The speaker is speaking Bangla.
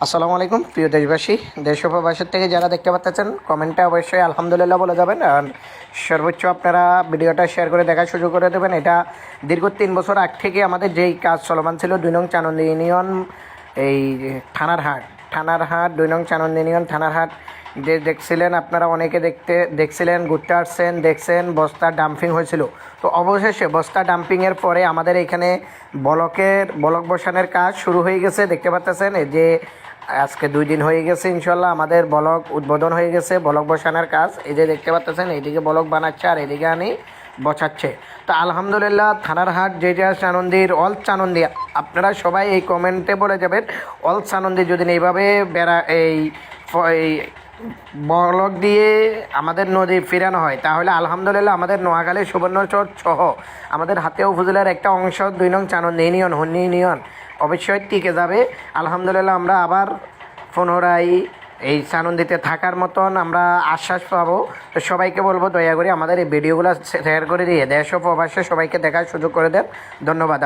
আসসালামু আলাইকুম প্রিয় দেশবাসী, দেশ ও প্রবাসের থেকে যারা দেখতে পাচ্ছেন কমেন্টে অবশ্যই আলহামদুলিল্লাহ বলে যাবেন। আর সর্বোচ্চ আপনারা ভিডিওটা শেয়ার করে দেখার সুযোগ করে দেবেন। এটা দীর্ঘ 3 বছর আগ থেকে আমাদের যেই কাজ চলমান ছিল 2 নং চানন্দি ইউনিয়ন, এই থানার হাট 2 নং চানন্দি ইউনিয়ন থানার হাট যে দেখছিলেন আপনারা, অনেকে দেখছিলেন, ঘুরতে আসছেন, দেখছেন বস্তা ডাম্পিং হয়েছিল। তো অবশেষে বস্তা ডাম্পিংয়ের পরে আমাদের এখানে ব্লক বসানোর কাজ শুরু হয়ে গেছে। দেখতে পাচ্ছেন এই যে আজকে 2 দিন হয়ে গেছে, ইনশাল্লাহ আমাদের ব্লক উদ্বোধন হয়ে গেছে। ব্লক বসানোর কাজ এই যে দেখতে পাচ্ছেন, এইদিকে ব্লক বানাচ্ছে আর এদিকে বসাচ্ছে। তো আলহামদুলিল্লাহ থানার হাট যে চানন্দির অল চানন্দি, আপনারা সবাই এই কমেন্টে বলে যাবেন অল চানন্দি যদি এইভাবে এই ব্লক দিয়ে আমাদের নদী ফেরানো হয়, তাহলে আলহামদুলিল্লাহ আমাদের নোয়াখালী সুবর্ণচর সহ আমাদের হাতিয়া উপজেলার একটা অংশ 2 নং চানন্দি ইউনিয়ন হন্নি ইউনিয়ন অবশ্যই টিকে যাবে। আলহামদুলিল্লাহ আমরা আবার পুনরায় এই চানন্দিতে থাকার মতন আমরা আশ্বাস পাবো। তো সবাইকে বলবো দয়া করে আমাদের এই ভিডিওগুলো শেয়ার করে দিয়ে দেশ ও প্রবাসে সবাইকে দেখার সুযোগ করে দেন। ধন্যবাদ।